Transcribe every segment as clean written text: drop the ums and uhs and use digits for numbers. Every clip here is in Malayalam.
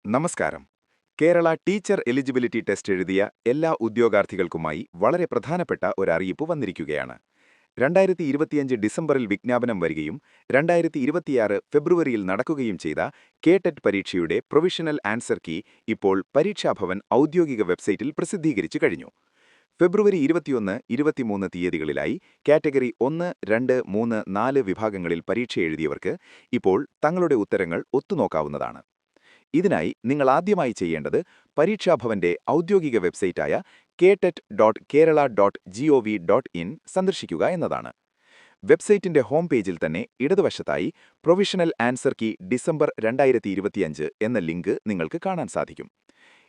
നമസ്കാരം. കേരള ടീച്ചർ എലിജിബിലിറ്റി ടെസ്റ്റ് എഴുതിയ എല്ലാ ഉദ്യോഗാർത്ഥികൾക്കുമായി വളരെ പ്രധാനപ്പെട്ട ഒരു അറിയിപ്പ് വന്നിരിക്കുകയാണ്. 2025 ഡിസംബറിൽ വിജ്ഞാപനം വരികയും 2026 ഫെബ്രുവരിയിൽ നടക്കുകയും ചെയ്ത കേടെറ്റ് പരീക്ഷയുടെ പ്രൊവിഷണൽ ആൻസർ കീ ഇപ്പോൾ പരീക്ഷാഭവൻ ഔദ്യോഗിക വെബ്സൈറ്റിൽ പ്രസിദ്ധീകരിച്ചു കഴിഞ്ഞു. ഫെബ്രുവരി 21, 23 തീയതികളിലായി കാറ്റഗറി 1, 2, 3, 4 വിഭാഗങ്ങളിൽ പരീക്ഷ എഴുതിയവർക്ക് ഇപ്പോൾ തങ്ങളുടെ ഉത്തരങ്ങൾ ഒത്തുനോക്കാവുന്നതാണ്. ഇതിനായി നിങ്ങൾ ആദ്യമായി ചെയ്യേണ്ടത് പരീക്ഷാഭവന്റെ ഔദ്യോഗിക വെബ്സൈറ്റായ ketet.kerala.gov.in സന്ദർശിക്കുക എന്നതാണ്. വെബ്സൈറ്റിന്റെ ഹോം പേജിൽ തന്നെ ഇടതുവശത്തായി പ്രൊവിഷണൽ ആൻസർ കീ ഡിസംബർ 2025 എന്ന ലിങ്ക് നിങ്ങൾക്ക് കാണാൻ സാധിക്കും.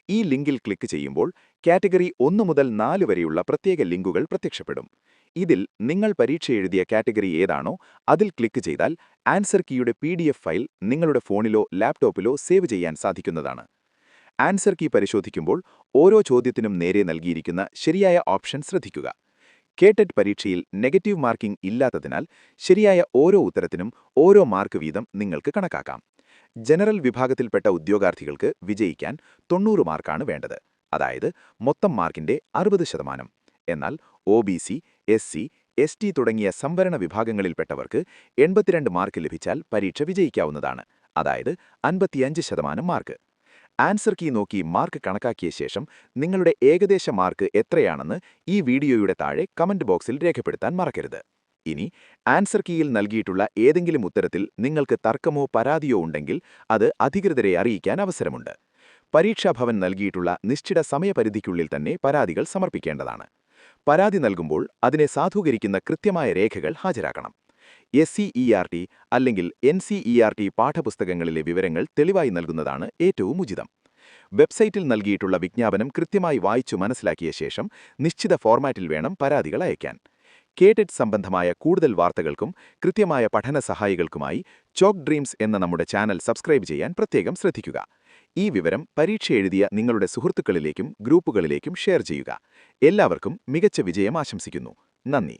ഈ ലിങ്കിൽ ക്ലിക്ക് ചെയ്യുമ്പോൾ കാറ്റഗറി 1 മുതൽ 4 വരെയുള്ള പ്രത്യേക ലിങ്കുകൾ പ്രത്യക്ഷപ്പെടും. ഇതിൽ നിങ്ങൾ പരീക്ഷ എഴുതിയ കാറ്റഗറി ഏതാണോ അതിൽ ക്ലിക്ക് ചെയ്താൽ ആൻസർ കീയുടെ PDF ഫയൽ നിങ്ങളുടെ ഫോണിലോ ലാപ്ടോപ്പിലോ സേവ് ചെയ്യാൻ സാധിക്കുന്നതാണ്. ആൻസർ കീ പരിശോധിക്കുമ്പോൾ ഓരോ ചോദ്യത്തിനും നേരെ നൽകിയിരിക്കുന്ന ശരിയായ ഓപ്ഷൻ ശ്രദ്ധിക്കുക. കേടെറ്റ് പരീക്ഷയിൽ നെഗറ്റീവ് മാർക്കിംഗ് ഇല്ലാത്തതിനാൽ ശരിയായ ഓരോ ഉത്തരത്തിനും ഓരോ മാർക്ക് വീതം നിങ്ങൾക്ക് കണക്കാക്കാം. ജനറൽ വിഭാഗത്തിൽപ്പെട്ട ഉദ്യോഗാർത്ഥികൾക്ക് വിജയിക്കാൻ 90 മാർക്കാണ് വേണ്ടത്, അതായത് മൊത്തം മാർക്കിന്റെ 60%. എന്നാൽ OBC, SC, ST തുടങ്ങിയ സംവരണ വിഭാഗങ്ങളിൽപ്പെട്ടവർക്ക് 82 മാർക്ക് ലഭിച്ചാൽ പരീക്ഷ വിജയിക്കാവുന്നതാണ്, അതായത് 55% മാർക്ക്. ആൻസർ കീ നോക്കി മാർക്ക് കണക്കാക്കിയ ശേഷം നിങ്ങളുടെ ഏകദേശ മാർക്ക് എത്രയാണെന്ന് ഈ വീഡിയോയുടെ താഴെ കമന്റ് ബോക്സിൽ രേഖപ്പെടുത്താൻ മറക്കരുത്. ഇനി ആൻസർ കീയിൽ നൽകിയിട്ടുള്ള ഏതെങ്കിലും ഉത്തരത്തിൽ നിങ്ങൾക്ക് തർക്കമോ പരാതിയോ ഉണ്ടെങ്കിൽ അത് അധികൃതരെ അറിയിക്കാൻ അവസരമുണ്ട്. പരീക്ഷാഭവൻ നൽകിയിട്ടുള്ള നിശ്ചിത സമയപരിധിക്കുള്ളിൽ തന്നെ പരാതികൾ സമർപ്പിക്കേണ്ടതാണ്. പരാതി നൽകുമ്പോൾ അതിനെ സാധൂകരിക്കുന്ന കൃത്യമായ രേഖകൾ ഹാജരാക്കണം. SCERT അല്ലെങ്കിൽ NCERT പാഠപുസ്തകങ്ങളിലെ വിവരങ്ങൾ തെളിവായി നൽകുന്നതാണ് ഏറ്റവും ഉചിതം. വെബ്സൈറ്റിൽ നൽകിയിട്ടുള്ള വിജ്ഞാപനം കൃത്യമായി വായിച്ചു മനസ്സിലാക്കിയ ശേഷം നിശ്ചിത ഫോർമാറ്റിൽ വേണം പരാതികൾ അയക്കാൻ. കേടെറ്റ് സംബന്ധമായ കൂടുതൽ വാർത്തകൾക്കും കൃത്യമായ പഠന സഹായികൾക്കുമായി ചോക്ക് ഡ്രീംസ് എന്ന നമ്മുടെ ചാനൽ സബ്സ്ക്രൈബ് ചെയ്യാൻ പ്രത്യേകം ശ്രദ്ധിക്കുക. ഈ വിവരം പരീക്ഷ എഴുതിയ നിങ്ങളുടെ സുഹൃത്തുക്കളിലേക്കും ഗ്രൂപ്പുകളിലേക്കും ഷെയർ ചെയ്യുക. എല്ലാവർക്കും മികച്ച വിജയം ആശംസിക്കുന്നു. നന്ദി.